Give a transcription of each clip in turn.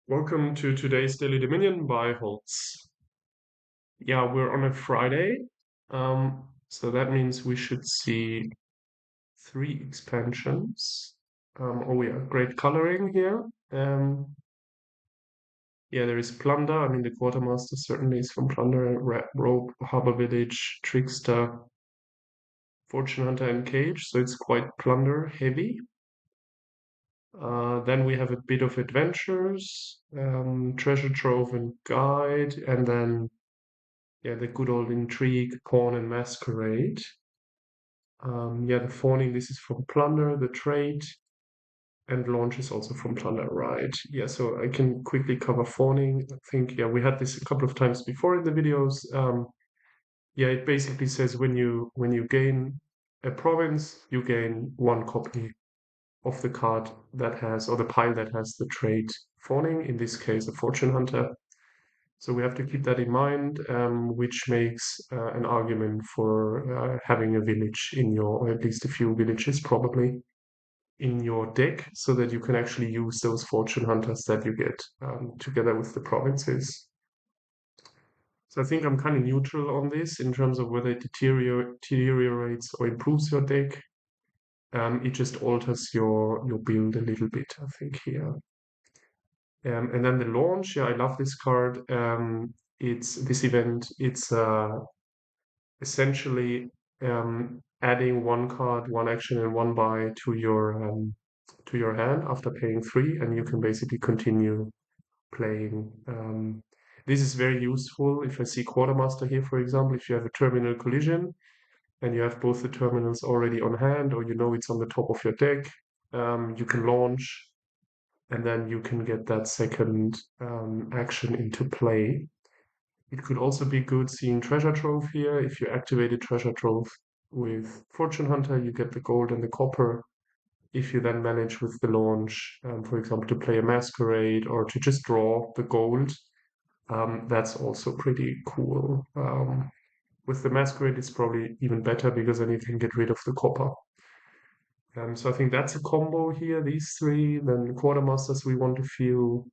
Welcome to today's Daily Dominion by Holtz. Yeah, we're on a Friday, so that means we should see three expansions. Oh yeah, great coloring here. Yeah, there is Plunder. I mean, the Quartermaster certainly is from Plunder, Rope, Harbor Village, Trickster, Fortune Hunter, and Cage, so it's quite Plunder heavy. Then we have a bit of adventures, treasure trove and guide, and then the good old Intrigue, Pawn, and Masquerade. The Fawning, this is from Plunder, the trade, and Launch is also from Plunder, right? Yeah, so I can quickly cover Fawning. I think, we had this a couple of times before in the videos. It basically says when you gain a province, you gain one copy of the card that has, or the pile that has the trait Fawning, in this case, a Fortune Hunter. So we have to keep that in mind, which makes an argument for having a village in your, or at least a few villages probably, in your deck, so that you can actually use those fortune hunters that you get together with the provinces. So I think I'm kind of neutral on this in terms of whether it deteriorates or improves your deck. It just alters your build a little bit, I think, here. And then the launch, I love this card. It's this event. It's essentially adding one card, one action, and one buy to your hand after paying 3, and you can basically continue playing. This is very useful if I see Quartermaster here, for example. If you have a terminal collision and you have both the terminals already on hand, or you know it's on the top of your deck, you can launch, and then you can get that second action into play. It could also be good seeing Treasure Trove here. If you activated Treasure Trove with Fortune Hunter, you get the gold and the copper. If you then manage with the launch, for example, to play a Masquerade or to just draw the gold, that's also pretty cool. With the Masquerade, it's probably even better because then you can get rid of the copper. So I think that's a combo here, these three. Then Quartermasters, we want to feel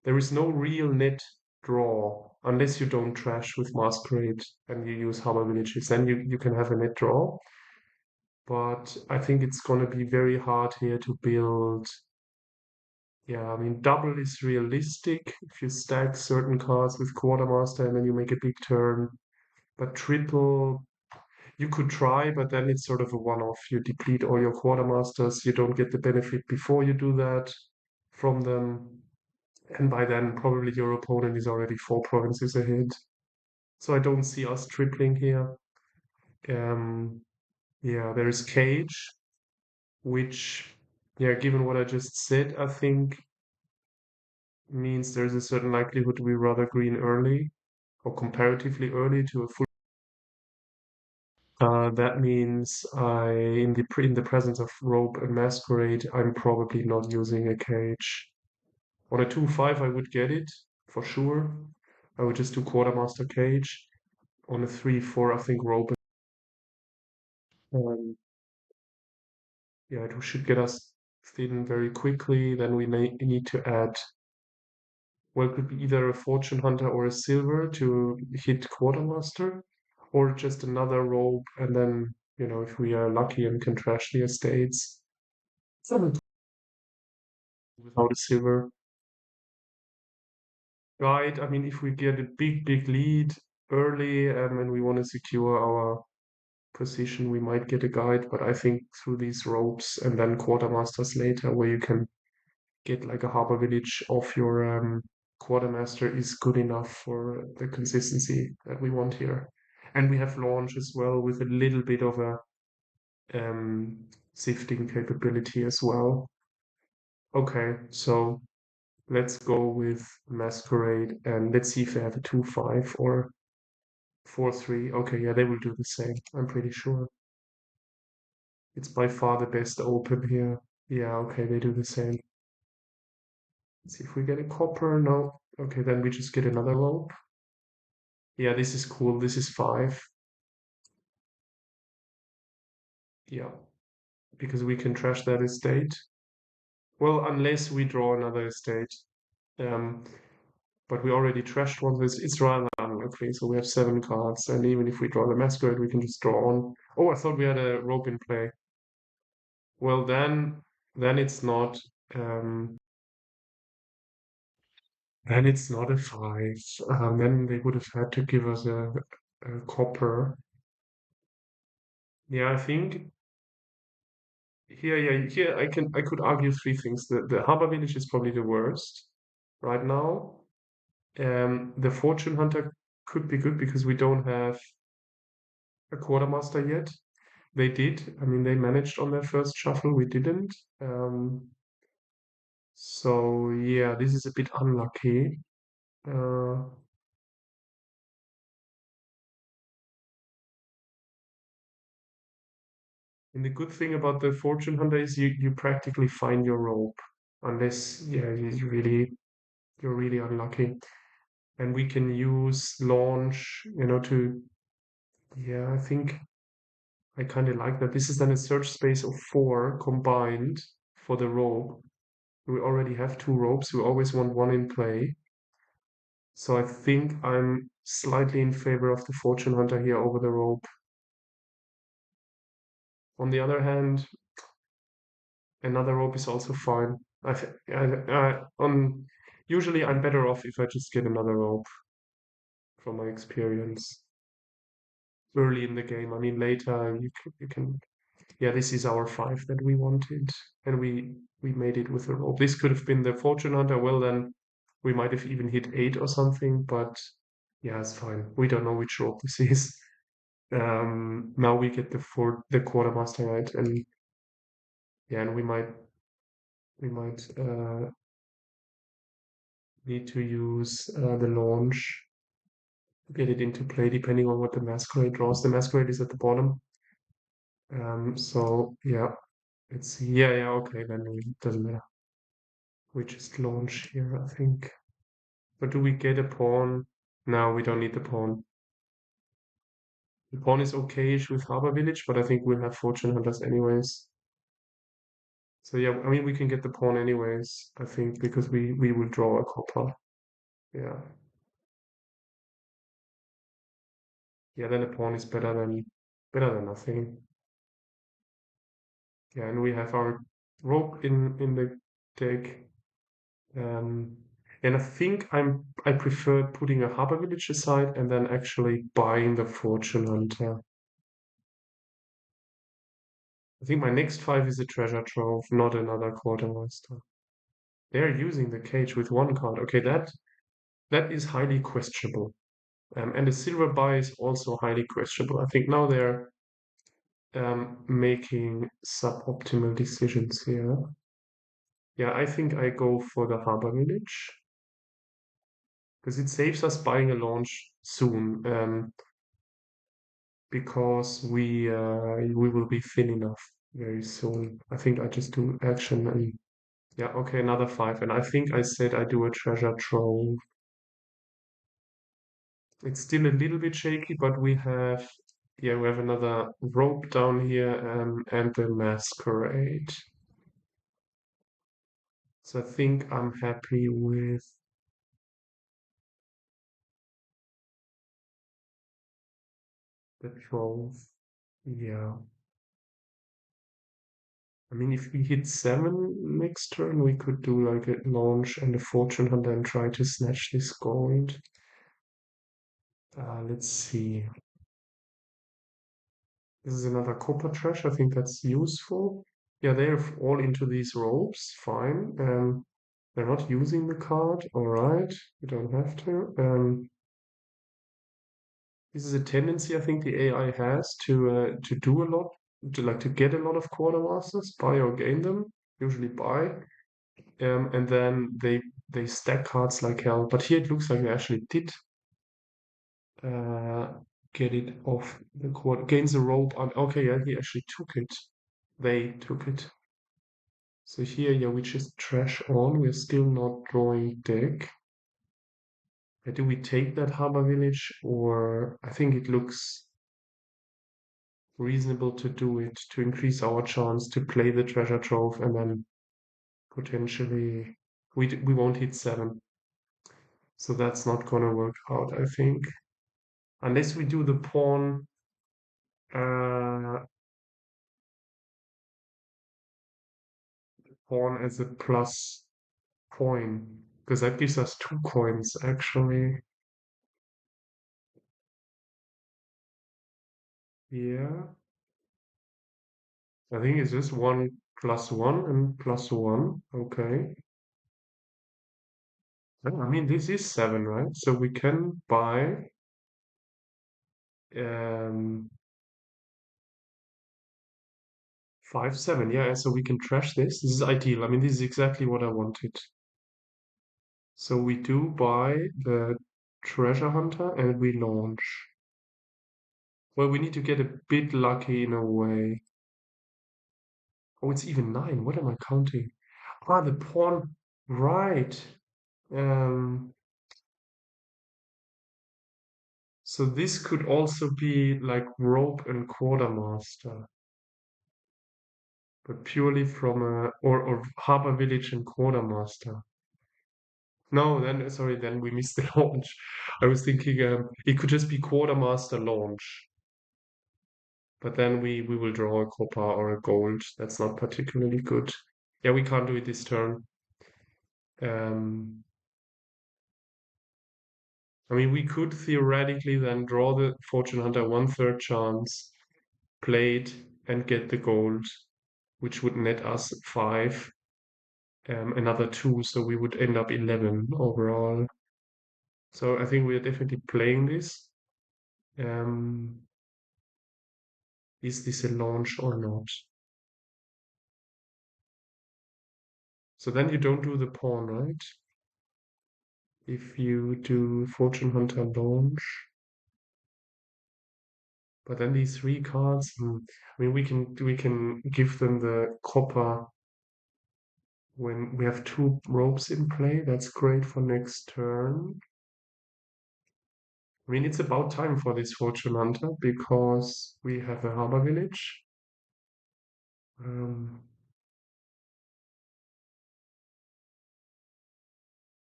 there is no real net draw unless you don't trash with Masquerade and you use Harbor Villages. Then you can have a net draw. But I think it's going to be very hard here to build. Yeah, I mean, double is realistic if you stack certain cards with Quartermaster and then you make a big turn. But triple, you could try, but then it's sort of a one-off. You deplete all your Quartermasters, you don't get the benefit before you do that from them. And by then, probably your opponent is already 4 provinces ahead. So I don't see us tripling here. There is Cage, which, given what I just said, I think means there's a certain likelihood we rather green early or comparatively early to a full. That means in the presence of Rope and Masquerade, I'm probably not using a Cage. On a 2/5, I would get it for sure. I would just do Quartermaster Cage. On a 3/4, I think Rope. Um, it should get us thin very quickly. Then we may need to add, well, it could be either a Fortune Hunter or a Silver to hit Quartermaster, or just another Rope, and then, if we are lucky and can trash the estates, without a Silver. Guide, I mean, if we get a big, big lead early, and we want to secure our position, we might get a guide, but I think through these ropes and then Quartermasters later, where you can get like a harbor village off your quartermaster, is good enough for the consistency that we want here. And we have launch as well with a little bit of a sifting capability as well. Okay, so let's go with Masquerade and let's see if they have a 2/5 or 4/3. Okay, yeah, they will do the same, I'm pretty sure. It's by far the best open here. Yeah, okay, they do the same. Let's see if we get a copper. No. Okay, then we just get another rope. Yeah, this is cool. This is 5. Yeah, because we can trash that estate. Well, unless we draw another estate. Um, but we already trashed one, so it's rather unlikely. So we have 7 cards, and even if we draw the Masquerade, we can just draw on. Oh, I thought we had a rope in play. Well, then it's not. Um, then it's not a 5. Then they would have had to give us a copper. Yeah, I think here I could argue 3 things. The Harbor Village is probably the worst right now. The Fortune Hunter could be good because we don't have a quartermaster yet. They did. I mean, they managed on their first shuffle. We didn't. So yeah, this is a bit unlucky. Uh, and the good thing about the Fortune Hunter is you practically find your rope, unless you're really unlucky. And we can use launch, to yeah, I think I kind of like that. This is then a search space of 4 combined for the rope. We already have 2 ropes. We always want one in play. So I think I'm slightly in favor of the Fortune Hunter here over the rope. On the other hand, another rope is also fine. Usually I'm better off if I just get another rope from my experience early in the game. I mean, later you can. Yeah, this is our 5 that we wanted, and we made it with a rope. This could have been the Fortune Hunter. Well, then we might have even hit 8 or something, but yeah, it's fine. We don't know which rope this is. Now we get the quartermaster right, and yeah, and we might need to use the launch to get it into play, depending on what the Masquerade draws. The Masquerade is at the bottom. So yeah, yeah, okay, then it doesn't matter. We just launch here, I think. But do we get a pawn? No, we don't need the pawn. The pawn is okay-ish with Harbor Village, but I think we'll have Fortune Hunters anyways. So yeah, I mean we can get the pawn anyways, I think, because we will draw a copper. Yeah. Yeah, then a pawn is better than nothing. Yeah, and we have our rope in the deck. Um, and I think I prefer putting a Harbor Village aside and then actually buying the Fortune Hunter. I think my next 5 is a treasure trove, not another quartermaster. They're using the cage with 1 card. Okay, that is highly questionable. And the silver buy is also highly questionable. I think now they're making suboptimal decisions here. Yeah, I think I go for the Harbor Village because it saves us buying a launch soon. Because we will be thin enough very soon. I think I just do action and yeah, okay, another 5. And I think I said I do a treasure trove. It's still a little bit shaky, but we have another rope down here and the masquerade. So I think I'm happy with the trove. Yeah. I mean, if we hit 7 next turn, we could do like a launch and a fortune hunter and try to snatch this gold. Let's see. This is another copper trash. I think that's useful. Yeah, they're all into these ropes. Fine. They're not using the card. All right. You don't have to. This is a tendency I think the AI has to do a lot, to get a lot of quartermasters, buy or gain them. Usually buy. And then they stack cards like hell. But here it looks like they actually did uh, get it off the court. Gains a rope on. Okay, yeah, he actually took it. They took it. So here, yeah, we just trash on. We're still not drawing deck. Do we take that Harbor Village, or I think it looks reasonable to do it to increase our chance to play the treasure trove and then potentially we won't hit 7. So that's not gonna work out, I think. Unless we do the uh, pawn as a plus coin, because that gives us 2 coins actually. Yeah, I think it's just 1 + 1 and +1. Okay. I mean, this is 7, right? So we can buy um 5, 7. Yeah, so we can trash this. This is ideal. I mean, this is exactly what I wanted. So we do buy the treasure hunter and we launch. Well, we need to get a bit lucky in a way. Oh, it's even 9. What am I counting? Ah, the pawn. Right. Um, so this could also be like rope and quartermaster, but purely from a or harbor village and quartermaster. No, then sorry, then we missed the launch. I was thinking it could just be quartermaster launch, but then we will draw a copper or a gold. That's not particularly good. Yeah, we can't do it this turn. Um, I mean, we could theoretically then draw the fortune hunter 1/3 chance, play it, and get the gold, which would net us 5, another 2, so we would end up 11 overall. So I think we are definitely playing this. Um, is this a launch or not? So then you don't do the pawn, right? If you do fortune hunter launch, but then these 3 cards, I mean, we can give them the copper when we have 2 ropes in play. That's great for next turn. I mean, it's about time for this fortune hunter because we have a harbor village. Um,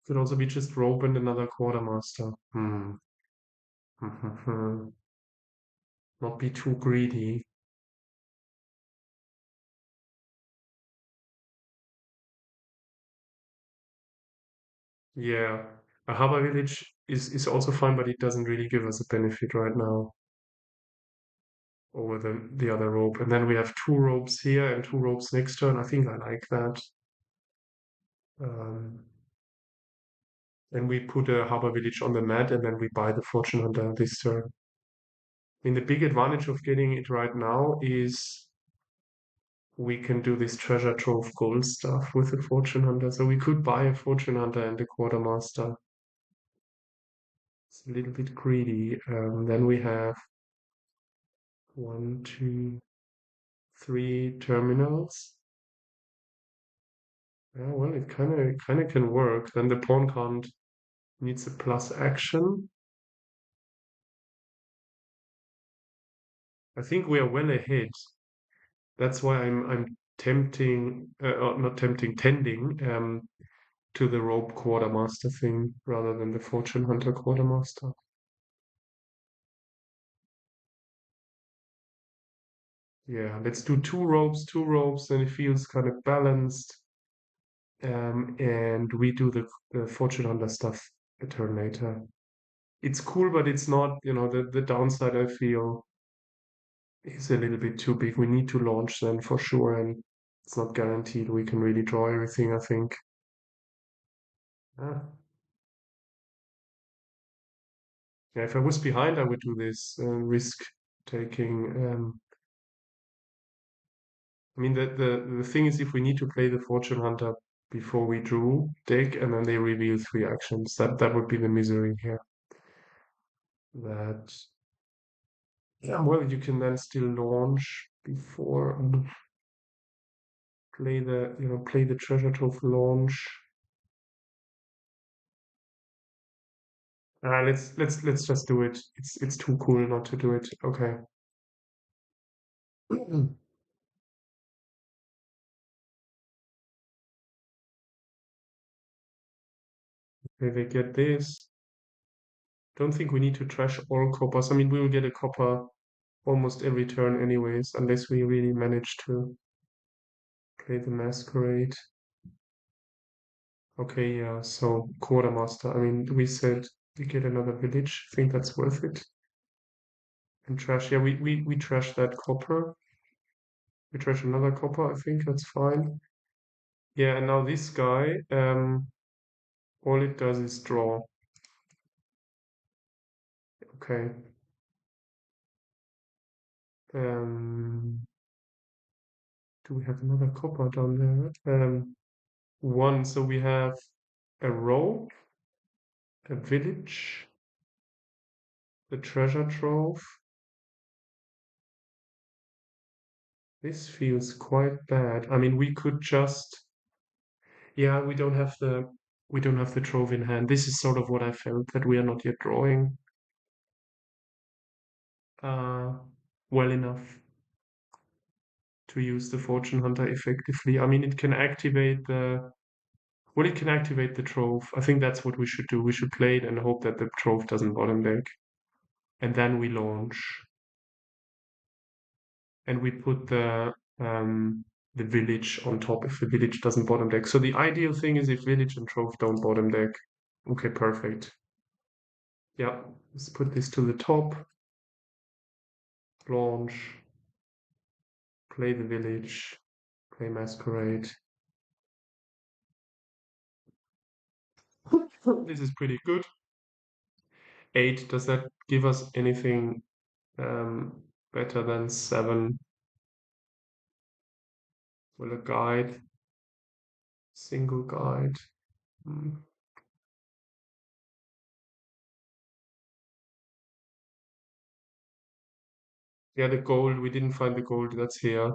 could also be just rope and another quartermaster. Not be too greedy. Yeah, a harbor village is also fine, but it doesn't really give us a benefit right now over the other rope. And then we have 2 ropes here and 2 ropes next turn. I think I like that. Um, and we put a harbor village on the mat, and then we buy the fortune hunter this turn. I mean, the big advantage of getting it right now is we can do this treasure trove gold stuff with the fortune hunter. So we could buy a fortune hunter and a quartermaster. It's a little bit greedy. Then we have 1, 2, 3 terminals. Yeah, well, it kind of can work. Then the pawn can't needs a plus action. I think we are well ahead. That's why I'm tempting, or not tempting, tending to the rope quartermaster thing rather than the fortune hunter quartermaster. Yeah, let's do 2 ropes, then it feels kind of balanced. And we do the fortune hunter stuff a turn later. It's cool, but it's not, the downside I feel is a little bit too big. We need to launch then for sure, and it's not guaranteed we can really draw everything, I think. Ah. Yeah, if I was behind, I would do this risk taking. I mean, the thing is, if we need to play the fortune hunter before we drew deck, and then they reveal 3 actions, that would be the misery here. That Yeah, well, you can then still launch before play the treasure trove launch. Let's just do it. It's too cool not to do it. Okay. If they get this, don't think we need to trash all coppers. I mean, we will get a copper almost every turn anyways, unless we really manage to play the masquerade. Okay, yeah, so quartermaster. I mean, we said we get another village. I think that's worth it. And trash, yeah, we trash that copper. We trash another copper, I think that's fine. Yeah, and now this guy, all it does is draw. Okay. Do we have another copper down there? One, so we have a row, a village, the treasure trove. This feels quite bad. I mean, we could just, yeah, we don't have the trove in hand. This is sort of what I felt that we are not yet drawing uh, well enough to use the fortune hunter effectively. I mean, it can activate the trove. I think that's what we should do. We should play it and hope that the trove doesn't bottom deck, and then we launch. And we put the village on top if the village doesn't bottom deck. So the ideal thing is if village and trove don't bottom deck. Okay, perfect. Yeah, let's put this to the top. Launch. Play the village. Play masquerade. This is pretty good. 8. Does that give us anything better than 7? Well, a guide. Single guide. Hmm. Yeah, the gold. We didn't find the gold. That's here.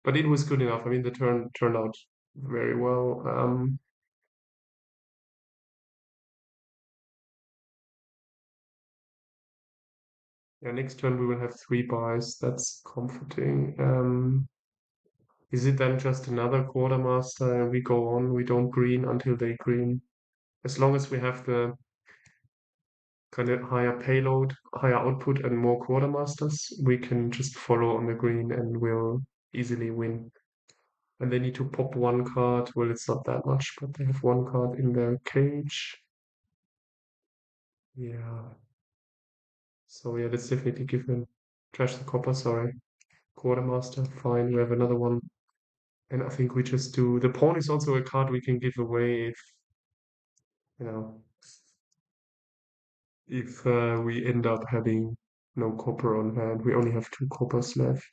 But it was good enough. I mean, the turn turned out very well. Yeah, next turn we will have 3 buys. That's comforting. Is it then just another quartermaster and we go on? We don't green until they green. As long as we have the kind of higher payload, higher output, and more quartermasters, we can just follow on the green and we'll easily win. And they need to pop 1 card. Well, it's not that much, but they have 1 card in their cage. Yeah. So yeah, let's definitely give them trash the copper, sorry. Quartermaster, fine. We have another one. And I think we just do the pawn is also a card we can give away you know, if we end up having no copper on hand. We only have 2 coppers left.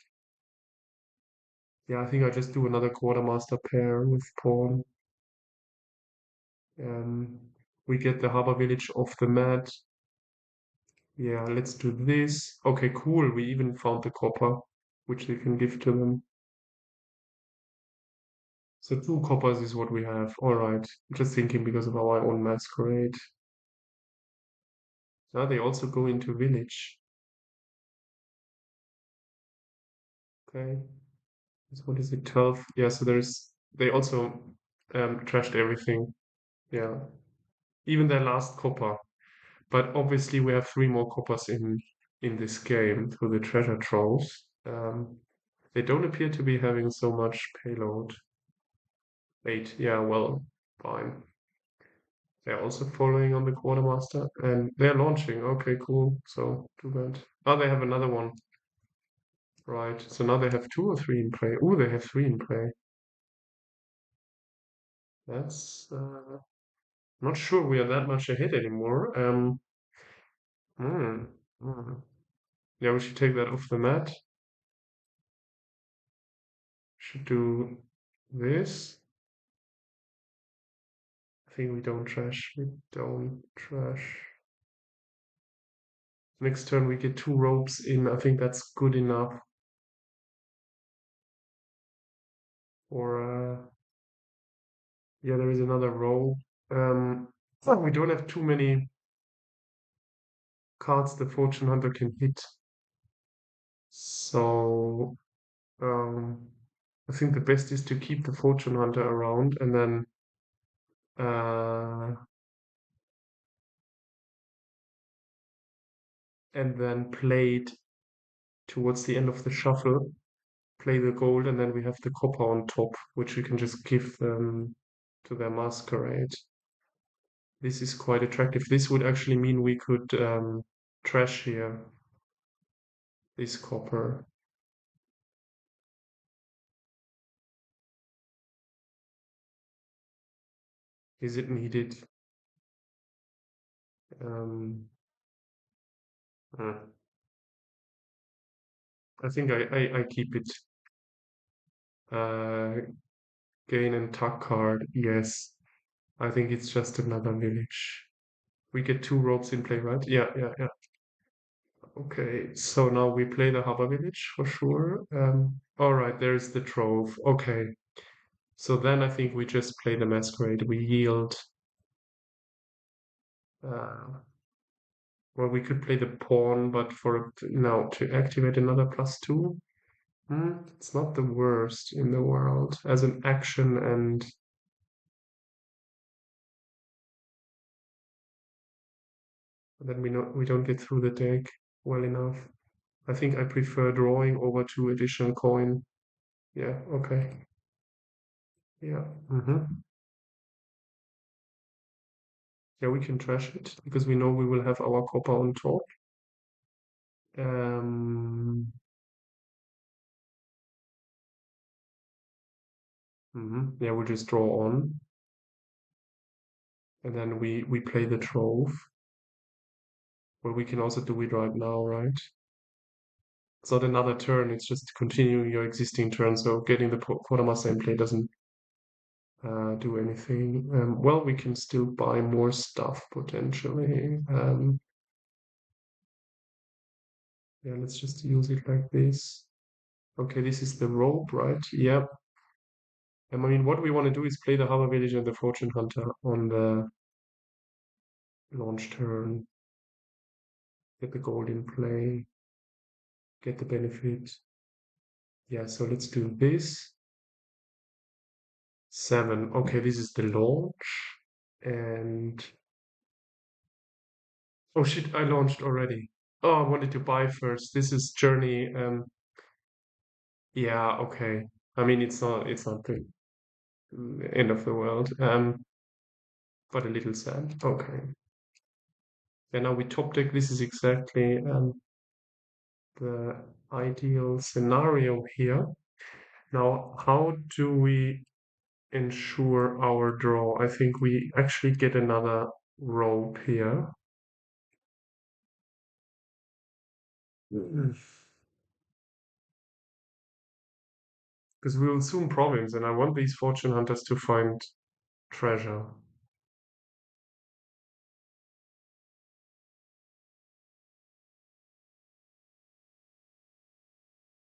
Yeah, I think I just do another quartermaster pair with pawn. Um, we get the harbor village off the mat. Yeah, let's do this. Okay, cool. We even found the copper, which we can give to them. So 2 coppers is what we have. All right. Just thinking because of our own masquerade. Now they also go into village. Okay. So what is it? 12. Yeah, so they also trashed everything. Yeah. Even their last copper. But obviously we have 3 more coppers in this game through the treasure troves. They don't appear to be having so much payload. 8. Yeah, well, fine. They're also following on the quartermaster and they're launching. Okay, cool. So too bad. Oh, they have another one. Right. So now they have 2 or 3 in play. Oh, they have 3 in play. That's not sure we are that much ahead anymore. Hmm, hmm. Yeah, we should take that off the mat. Should do this. I think we don't trash. We don't trash. Next turn we get 2 ropes in. I think that's good enough. Or yeah, there is another rope. Oh, we don't have too many cards the Fortune Hunter can hit. So I think the best is to keep the Fortune Hunter around and then uh, and then played towards the end of the shuffle, play the gold, and then we have the copper on top, which we can just give them to their masquerade. This is quite attractive. This would actually mean we could trash here this copper. Is it needed? Um, uh, I think I keep it. Uh, gain and tuck card. Yes. I think it's just another village. We get two ropes in play, right? Yeah, yeah, yeah. Okay, so now we play the harbor village for sure. All right, there's the trove. Okay, so then I think we just play the masquerade. We yield. Uh, well, we could play the pawn, but for now to activate another +2, it's not the worst in the world as an action, and then we don't get through the deck well enough. I think I prefer drawing over 2 additional coin. Yeah, okay. Yeah. Yeah, we can trash it because we know we will have our copper on top. Um, Yeah, we'll just draw on, and then we play the trove. Well, we can also do it right now, right? It's not another turn, it's just continuing your existing turn, so getting the quartermaster in play doesn't do anything. Well, we can still buy more stuff potentially. Yeah, let's just use it like this. Okay, this is the rope, right? Yep. I mean, what we want to do is play the Harbor Village and the Fortune Hunter on the launch turn, get the gold in play, get the benefit. Yeah, so let's do this. 7. Okay, this is the launch. And oh shit, I launched already. Oh, I wanted to buy first. This is Journey. Yeah, okay. I mean, it's not the end of the world. But a little sad. Okay. And now we top deck. This is exactly the ideal scenario here. Now, how do we ensure our draw? I think we actually get another rope here. Because we will soon province, and I want these fortune hunters to find treasure.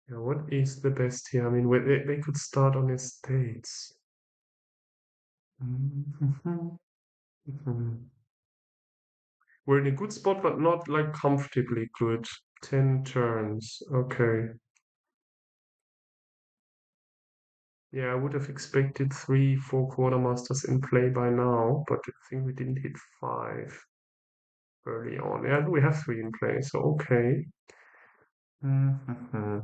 Yeah, what is the best here? I mean, they could start on estates. We're in a good spot, but not like comfortably good. 10 turns. Okay. Yeah, I would have expected 3, 4 quartermasters in play by now, but I think we didn't hit 5 early on. Yeah, we have 3 in play, so okay. I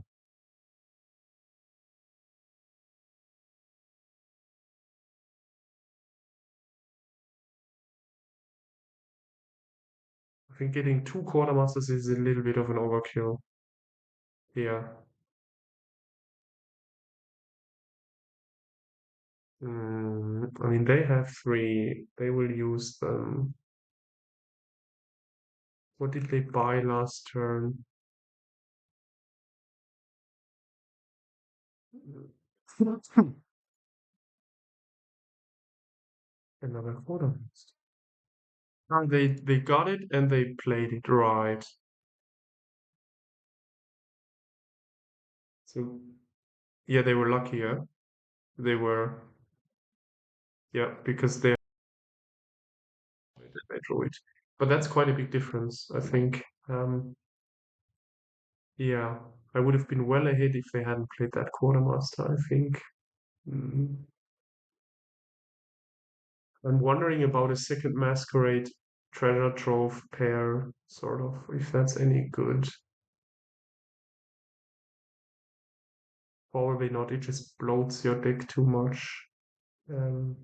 think getting 2 quartermasters is a little bit of an overkill. Yeah. I mean, they have 3. They will use them. What did they buy last turn? Another quartermaster. Oh, they got it and they played it right. So yeah, they were luckier. They were, yeah, because they drew it. But that's quite a big difference, I think. Yeah, I would have been well ahead if they hadn't played that quartermaster, I think. Mm. I'm wondering about a second masquerade treasure trove pair, sort of, if that's any good. Probably not, it just bloats your deck too much. Um,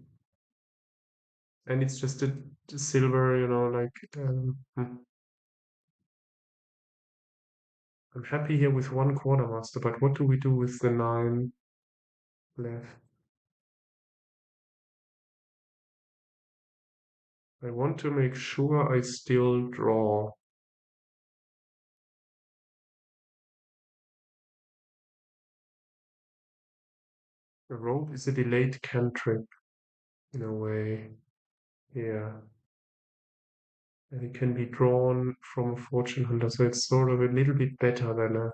and it's just a silver, like I'm happy here with one quartermaster, but what do we do with the 9 left? I want to make sure I still draw. The rope is a delayed cantrip in a way. Yeah. And it can be drawn from a fortune hunter, so it's sort of a little bit better than a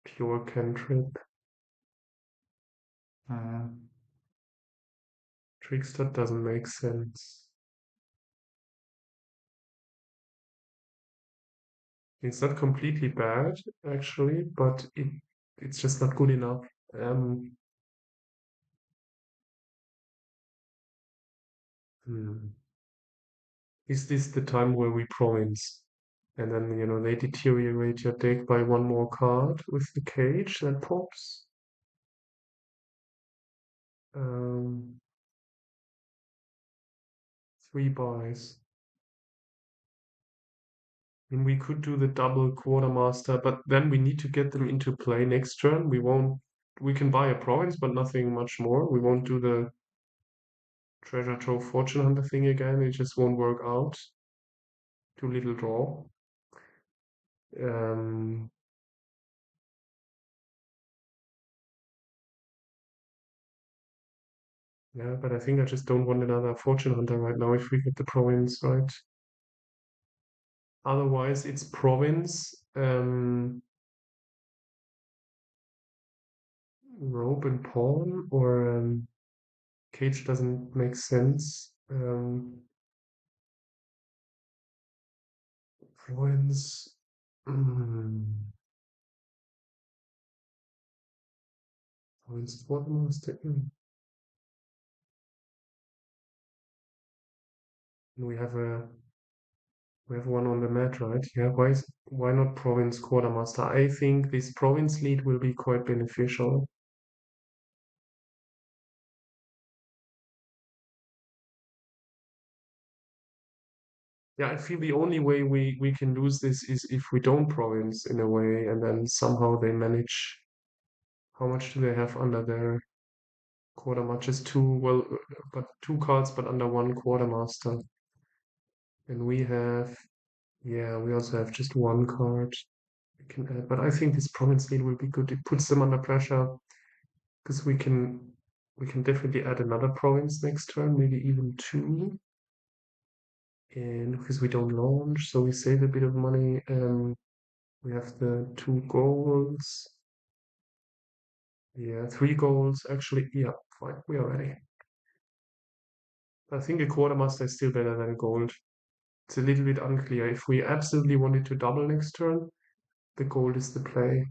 pure cantrip. Trickster doesn't make sense. It's not completely bad, actually, but it's just not good enough. Um, hmm. Is this the time where we province? And then, they deteriorate your deck by one more card with the cage that pops. Um, 3 buys. I mean, we could do the double quartermaster, but then we need to get them into play next turn. We can buy a province, but nothing much more. We won't do the treasure trove fortune hunter thing again. It just won't work out. Too little draw. Um, yeah, but I think I just don't want another fortune hunter right now if we get the province, right? Otherwise, it's province, rope and pawn, or cage doesn't make sense. Province. Mm, province quartermaster. And we have one on the mat, right? Yeah, why not province quartermaster? I think this province lead will be quite beneficial. Yeah, I feel the only way we can lose this is if we don't province in a way, and then somehow they manage. How much do they have under their quartermaster? Just two, well, but 2 cards, but under one quartermaster. And we have, yeah, we also have just 1 card we can add. But I think this province lead will be good. It puts them under pressure because we can definitely add another province next turn, maybe even 2. And because we don't launch, so we save a bit of money. We have the 2 goals. Yeah, 3 goals actually. Yeah, fine. We are ready. I think a quartermaster is still better than a gold. It's a little bit unclear. If we absolutely wanted to double next turn, the gold is the play.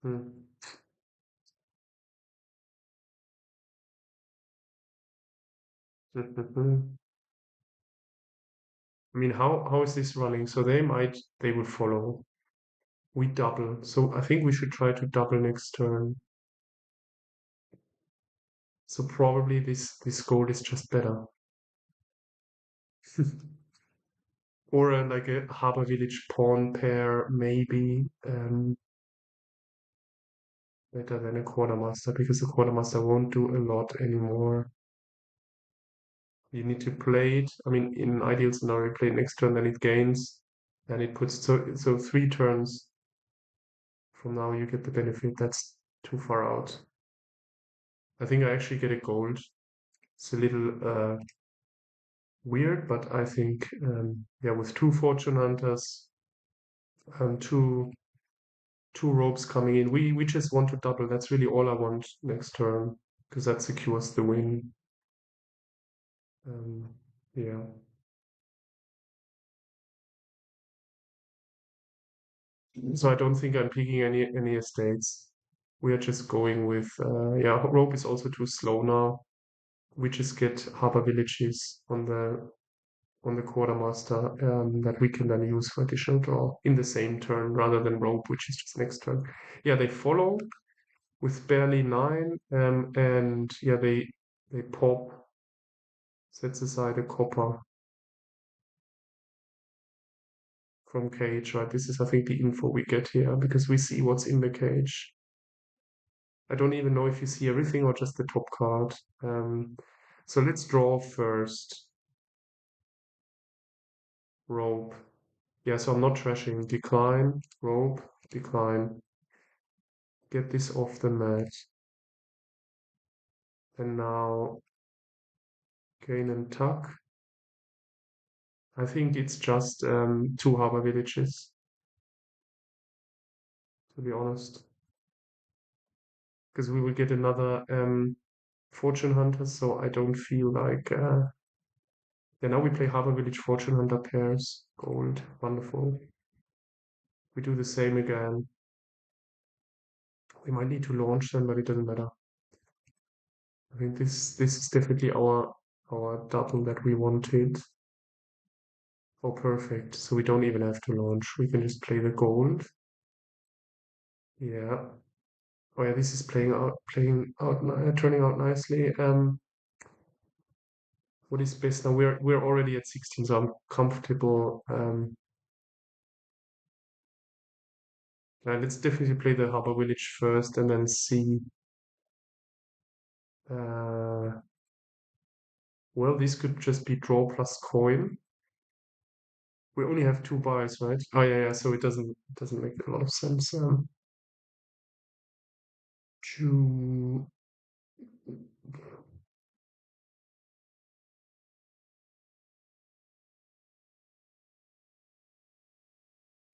Hmm. I mean, how is this running? So they would follow. We double. So I think we should try to double next turn. So probably this gold is just better. Or like a Harbor Village pawn pair, maybe better than a quartermaster, because the quartermaster won't do a lot anymore. You need to play it. I mean, in an ideal scenario, you play it next turn, then it gains, and it puts so 3 turns from now you get the benefit. That's too far out. I think I actually get a gold. It's a little weird, but I think yeah, with 2 fortune hunters and two ropes coming in, we just want to double. That's really all I want next turn because that secures the win. Yeah. So I don't think I'm picking any estates. We are just going with yeah, rope is also too slow now. We just get harbor villages on the on the quartermaster that we can then use for additional draw in the same turn rather than rope, which is just next turn. Yeah, they follow with barely 9, and yeah, they pop, sets aside a copper from cage, right? This is, I think, the info we get here because we see what's in the cage. I don't even know if you see everything or just the top card. So let's draw first. Rope. Yeah, so I'm not trashing. Decline, rope, decline. Get this off the mat. And now gain and tuck. I think it's just 2 harbor villages, to be honest. Because we will get another fortune hunter, so I don't feel like yeah, now we play harbor village fortune hunter pairs. Gold. Wonderful. We do the same again. We might need to launch them, but it doesn't matter. I think this is definitely our double that we wanted. Oh, perfect. So we don't even have to launch. We can just play the gold. Yeah. Oh yeah, this is turning out nicely. What is best now? We're already at 16, so I'm comfortable. Let's definitely play the harbor village first, and then see. Well, this could just be draw plus coin. We only have 2 buys, right? Oh yeah, yeah. So it doesn't make a lot of sense. To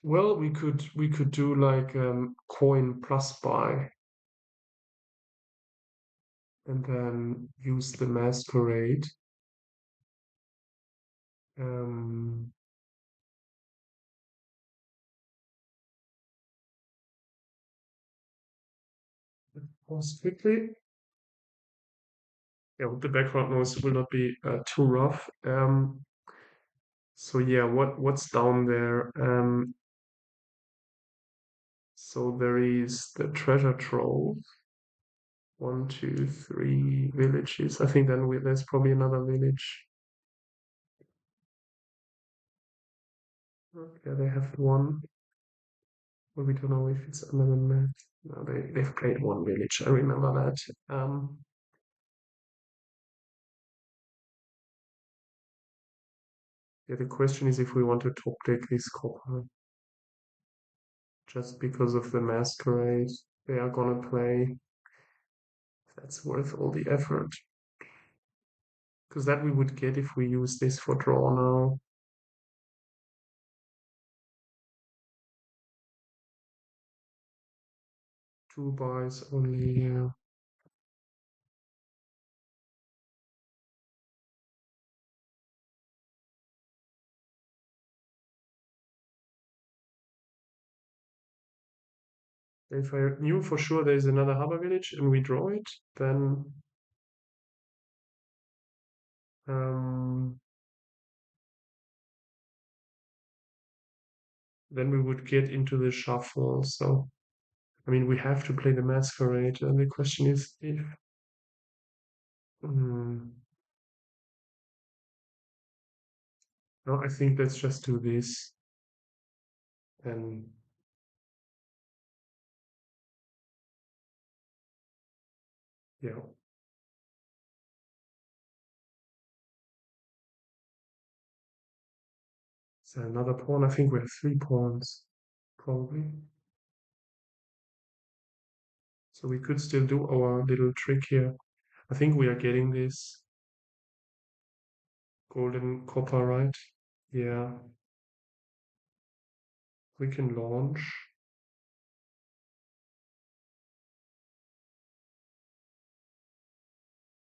Well, we could do like coin plus buy and then use the masquerade. Um, Pause quickly. Yeah, with the background noise will not be too rough. So yeah, what's down there? So there is the treasure trove. 1, 2, 3 villages. I think then there's probably another village. Yeah, they have one. But we don't know if it's another map. No, they've played one village. I remember that. Yeah, the question is if we want to top deck this copper just because of the masquerade they are gonna play. That's worth all the effort. Because that we would get if we use this for draw now. Two buys only, yeah. If I knew for sure there's another harbor village and we draw it, um, then we would get into the shuffle. So, I mean, we have to play the masquerade, and the question is if. No, I think let's just do this, and yeah. So another pawn. I think we have 3 pawns, probably. So we could still do our little trick here. I think we are getting this golden copper, right? Yeah. We can launch.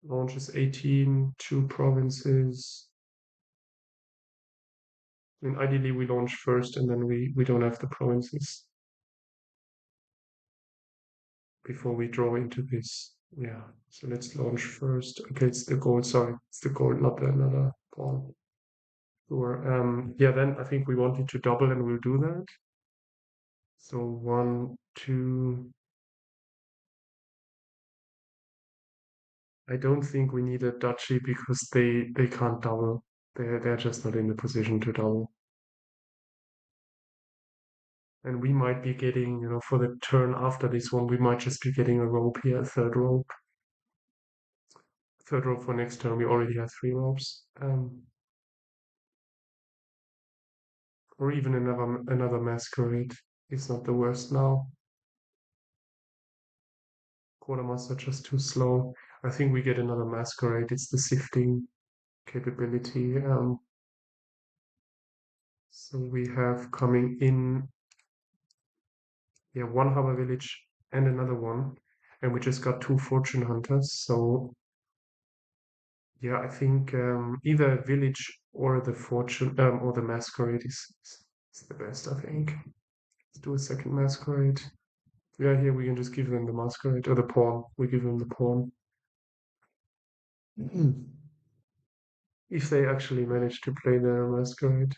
Launch is 18, 2 provinces. I mean, ideally we launch first and then we don't have the provinces before we draw into this. Yeah, so let's launch first. Okay, it's the gold, sorry. It's the gold, not the another pawn. Yeah, then I think we wanted to double and we'll do that. So 1, 2. I don't think we need a duchy because they can't double. They're just not in the position to double. And we might be getting, for the turn after this one, we might just be getting a rope here, a third rope. Third rope for next turn. We already have 3 ropes. Or even another masquerade. It's not the worst now. Quartermaster just too slow. I think we get another masquerade. It's the sifting capability. So we have coming in, yeah, one harbor village and another one, and we just got 2 fortune hunters. So yeah, I think either village or the fortune or the masquerade is the best. I think. Let's do a second masquerade. Yeah, here we can just give them the masquerade or the pawn. We give them the pawn. If they actually manage to play their masquerade.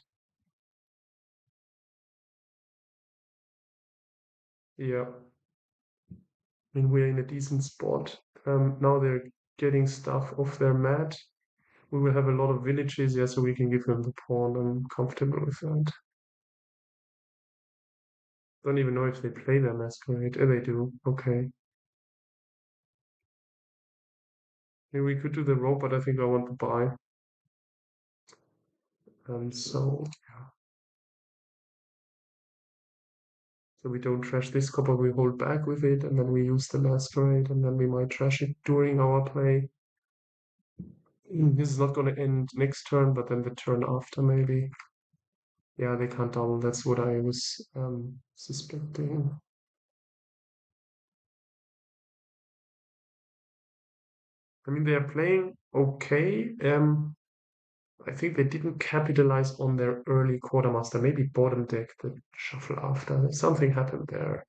Yeah, I mean, we're in a decent spot. Now they're getting stuff off their mat. We will have a lot of villages, yeah, so we can give them the pawn. I'm comfortable with that. Don't even know if they play their masquerade. They do. Okay. Maybe we could do the rope, but I think I want to buy. So we don't trash this copper, we hold back with it, and then we use the masquerade, and then we might trash it during our play. This is not going to end next turn, but then the turn after, maybe. Yeah, they can't double. That's what I was suspecting. I mean, they are playing okay. I think they didn't capitalize on their early quartermaster. Maybe bottom deck the shuffle after. Something happened there.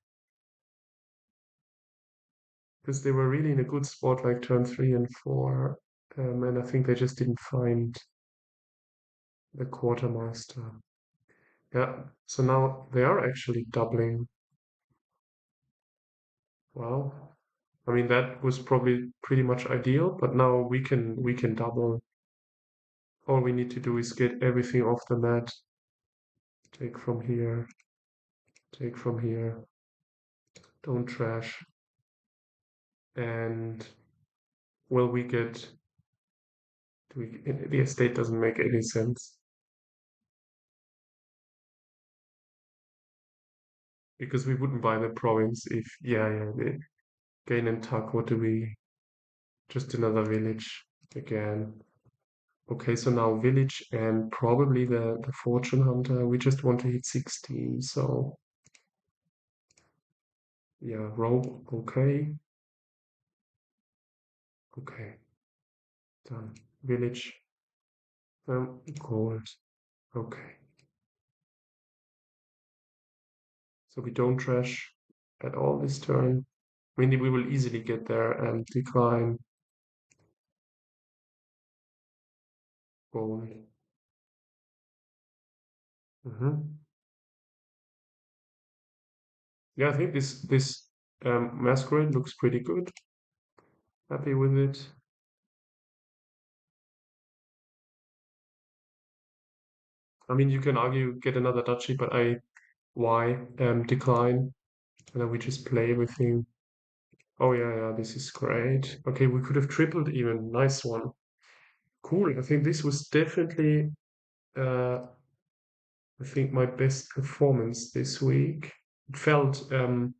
Because they were really in a good spot like turn 3 and 4. And I think they just didn't find the quartermaster. Yeah, so now they are actually doubling. Well, I mean that was probably pretty much ideal, but now we can double. All we need to do is get everything off the mat. Take from here, take from here. Don't trash. And will we get? The estate doesn't make any sense because we wouldn't buy the province if the gain and tuck. What do we? Just another village again. Okay, so now village and probably the fortune hunter. We just want to hit 16, so yeah, rope. Okay, okay, done. Village, gold. Okay, so we don't trash at all this turn. I mean, we will easily get there and decline gold. Hmm. Yeah, I think this masquerade looks pretty good. Happy with it. I mean, you can argue get another duchy, but why decline, and then we just play everything. Oh yeah, this is great. Okay, we could have tripled even. Nice one. Cool. I think this was definitely I think my best performance this week. It felt very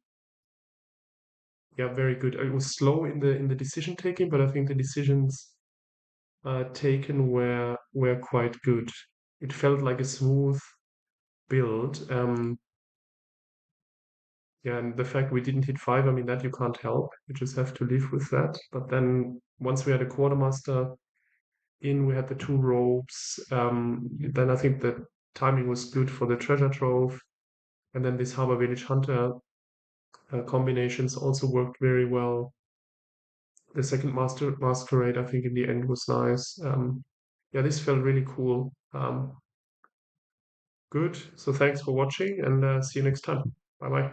good. It was slow in the decision taking, but I think the decisions taken were quite good. It felt like a smooth build. Yeah, and the fact we didn't hit 5, I mean that you can't help. You just have to live with that. But then once we had a quartermaster in, we had the 2 ropes. Then I think the timing was good for the treasure trove, and then this Harbor Village Hunter combinations also worked very well. The second masquerade, I think, in the end was nice. Yeah, this felt really cool. Good. So thanks for watching and see you next time. Bye bye.